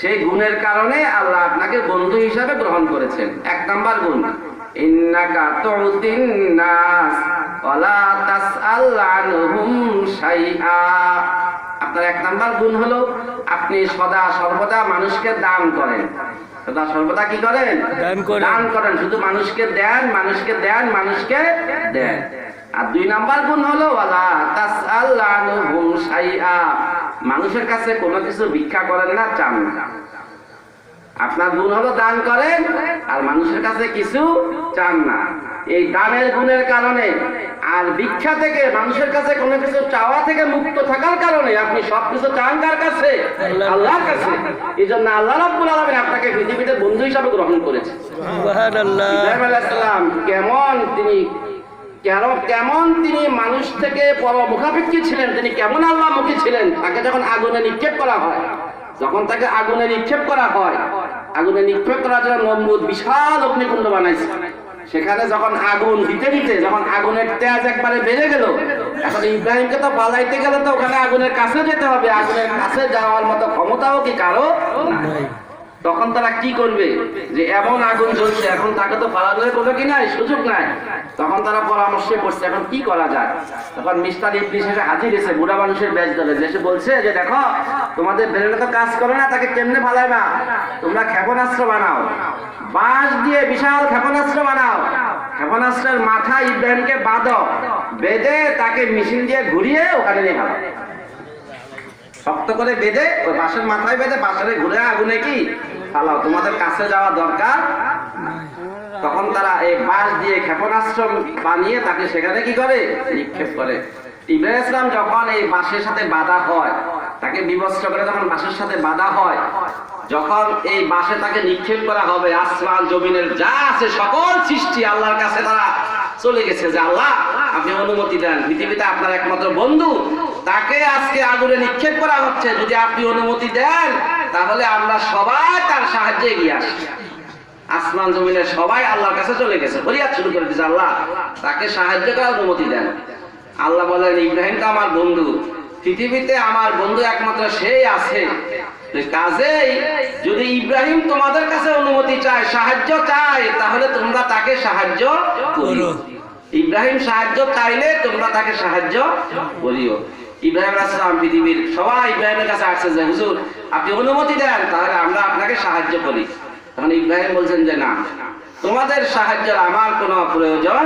সেই গুণের কারণে আল্লাহ আপনাকে বন্ধু হিসাবে গ্রহণ করেছেন। এক নাম্বার গুণ ইন্নাকা তুতিন নাস ওয়ালা তাসআল আনহুম শাইআ। আপনার এক নাম্বার গুণ হলো আপনি সদা সর্বদা মানুষকে দান করেন। সদা সর্বদা কি করেন? দান করেন। শুধু মানুষকে দেন, মানুষকে দেন, মানুষকে দেন। আর দুই নাম্বার গুণ হলো ওয়ালা তাসআল আনহুম শাইআ, মানুষের কাছে কোনো কিছু ভিক্ষা করেন না, চান না। আপনার গুণ হলো দান করেন আর মানুষের কাছে কিছু চান না। এই দানের গুণের কারণে আর ভিক্ষা থেকে, মানুষের কাছে কোনো কিছু চাওয়া থেকে মুক্ত থাকার কারণে আপনি সবকিছু চান কার কাছে? আল্লাহর কাছে। এই জন্য আল্লাহ রাব্বুল আলামিন আপনাকে পৃথিবীতে বন্ধু হিসাবে গ্রহণ করেছে। সুবহানাল্লাহ। ইব্রাহিম আলাইহিস সালাম কেমন তিনি মানুষ থেকে পরমুখাপেক্ষী ছিলেন, তিনি কেমন আল্লাহমুখী ছিলেন। তাকে যখন আগুনে নিক্ষেপ করা হয়, যখন তাকে আগুনে নিক্ষেপ করা হয় আগুনে নিক্ষেপ করার জন্য নমরুদ বিশাল অগ্নিকুণ্ড বানাইছে। সেখানে যখন আগুন দিতে দিতে যখন আগুনের তেজ একবারে বেড়ে গেল, এখন ইব্রাহিমকে তো পালাইতে গেলে তো ওখানে আগুনের কাছে যেতে হবে, আগুনের কাছে যাওয়ার মতো ক্ষমতাও কি কারো নাই। তখন তারা কি করবে, যে এমন আগুন জ্বলছে, এখন তাকে তো পালানোর কোনো কি নাই, সুযোগ নাই। তখন তারা পরামর্শে পড়ছে এখন কি করা যায়। তখন মিস্টার ইবলিস এসে হাজির এসে বুড়া মানুষের ব্যাচ ধরে এসে বলছে যে দেখো, তোমাদের ব্রেনে তো কাজ করে না, তাকে কেমনে ফালাইবা, তোমরা ক্ষেপণাস্ত্র বানাও, বাঁশ দিয়ে বিশাল ক্ষেপণাস্ত্র বানাও, ক্ষেপণাস্ত্রের মাথা ইব্রাহিমকে বাঁধো, বেঁধে তাকে মেশিন দিয়ে ঘুরিয়ে ওখানে নিয়ে ফেলো, শক্ত করে বেঁধে ওই বাঁশের মাথায় বেঁধে বাঁশের ঘুরে আগুনে কি ফালাও, তোমাদের কাছে যাওয়া দরকার। তখন তারা এই বাঁশ দিয়ে ক্ষেপণাস্ত্র বানিয়ে তাকে সেখানে কি করে নিক্ষেপ করে। ইব্রাহিম ইসলাম যখন এই বাঁশের সাথে বাঁধা হয়, তাকে বিবস্ত্র করে যখন বাঁশের সাথে বাঁধা হয়, যখন এই বাঁশে তাকে নিক্ষেপ করা হবে, আসমান জমিনের যা আছে সকল সৃষ্টি আল্লাহর কাছে তারা চলে গেছে যে আল্লাহ আপনি অনুমতি দেন, পৃথিবীতে আপনার একমাত্র বন্ধু, তাকে আজকে আগুনে নিক্ষেপ করা হচ্ছে, যদি আপনি অনুমতি দেন তাহলে আমরা সবাই তার সাহায্যে এগিয়ে আসি। আসমান জমিনের সবাই আল্লাহর কাছে চলে গেছে, ফরিয়াদ শুরু করে দিয়েছে আল্লাহ তাকে সাহায্য করার অনুমতি দেন। আল্লাহ বলেন ইব্রাহিম তো আমার বন্ধু, পৃথিবীতে আমার বন্ধু একমাত্র সেই আছে, কাজেই যদি ইব্রাহিম তোমাদের কাছে অনুমতি চায়, সাহায্য চায়, তাহলে তোমরা তাকে সাহায্য করো। ইব্রাহিম সাহায্য চাইলে তোমরা তাকে সাহায্য করিও। ইব্রাহিম আলাইহিস সালাম পৃথিবীর সবাই ইব্রাহিমের কাছে আসছে যে হুজুর আপনি অনুমতি দেন তাহলে আমরা আপনাকে সাহায্য করি। তখন ইব্রাহিম বলছেন যে না, তোমাদের সাহায্যের আমার কোনো প্রয়োজন,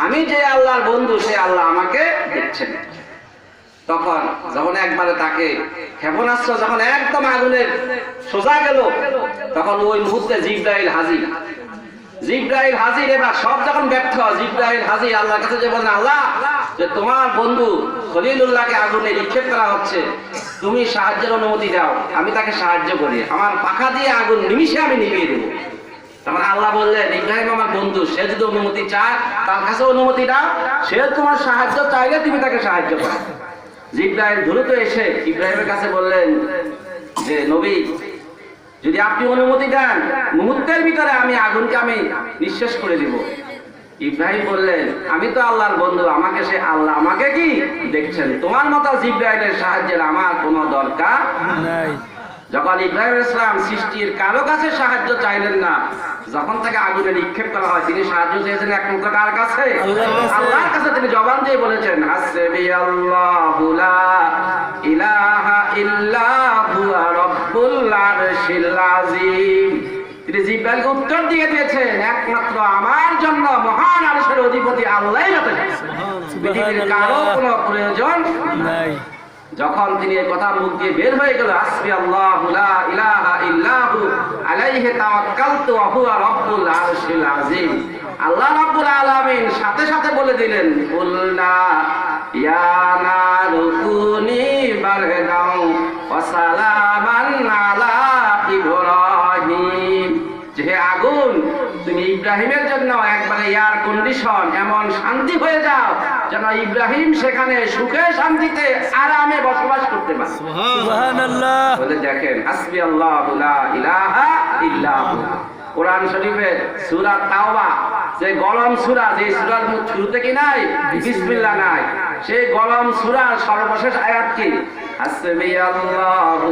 আমি যে আল্লাহর বন্ধু সে আল্লাহ আমাকে দেখছেন। তখন যখন একবারে তাকে ক্ষেপণাস্ত্র যখন একদম আগুনের সোজা গেল, তখন ওই মুহূর্তে জিবরাইল হাজির। জিবরাইল হাজির, এবার সব যখন ব্যর্থ, জিবরাইল হাজির আল্লাহর কাছে যে বলেন আল্লাহ যে তোমার বন্ধু খলিলুল্লাহকে আগুনে নিক্ষেপ করা হচ্ছে, তুমি সাহায্যের অনুমতি দাও, আমি তাকে সাহায্য করি, আমার পাখা দিয়ে আগুন নিমিষে আমি নিভিয়ে দেবো। তখন আল্লাহ বললেন ইব্রাহিম আমার বন্ধু, সে যদি অনুমতি চায় তার কাছে অনুমতি দাও, সে তোমার সাহায্য চাইলে তুমি তাকে সাহায্য করো। জিবরাইল দ্রুত এসে ইব্রাহিমের কাছে বললেন যে নবী যদি আপনি অনুমতি দেন মুহূর্তের ভিতরে আমি আগুনকে আমি নিঃশেষ করে দিব। ইব্রাহিম বললেন আমি তো আল্লাহর বন্ধু, আমাকে সে আল্লাহ আমাকে কি দেখছেন, তোমার মতো জিবরাইলের সাহায্যের আমার কোনো দরকার নাই। যখন ইব্রাহিম ইসলাম সৃষ্টির কারো কাছে সাহায্য চাইলেন না, যখন তাকে আগুনে নিক্ষেপ করা হয় তিনি সাহায্য চেয়েছেন একমাত্র কার কাছে, আল্লাহর কাছে। তিনি জবান দিয়ে বলেছেন হাসবি আল্লাহু লা ইলাহা ইল্লা হুয়া রাব্বুল আরশিল আযীম। তিনি জিবরাইলকে উত্তর দিয়ে দিয়েছেন একমাত্র আমার জন্য মহান আরশের অধিপতি আল্লাহই যথেষ্ট, পৃথিবীর কারো কোনো প্রয়োজন নাই। যখন তিনি এই কথা মুখ দিয়ে বের হয়ে গেল হাসবি আল্লাহু লা ইলাহা ইল্লাহু আলাইহি তাওয়াক্কালতু ওয়া হুয়া রাব্বুল আরশিল আযীম, আল্লাহ রাব্বুল আলামিন সাথে সাথে বলে দিলেন কুলনা ইয়া নারু কুনি বারদাও ওয়া সালামান আলা ইব্রাহিম, যে আগুন তুমি ইব্রাহিমের জন্য একবারে এয়ার কন্ডিশন এমন শান্তি হয়ে যাও যেন ইব্রাহিম সেখানে সুখে শান্তিতে আরামে বসবাস করতে পারে। সুবহানাল্লাহ। বলে দেখেন হাসবি আল্লাহু লা ইলাহা ইল্লা হু। কোরআন শরীফের সূরা তাওবা যে গলম সূরা, যে সূরার শুরুতে কি নাই বিসমিল্লাহ নাই, সেই গলম সূরার সর্বশেষ আয়াত কি হাসবি আল্লাহু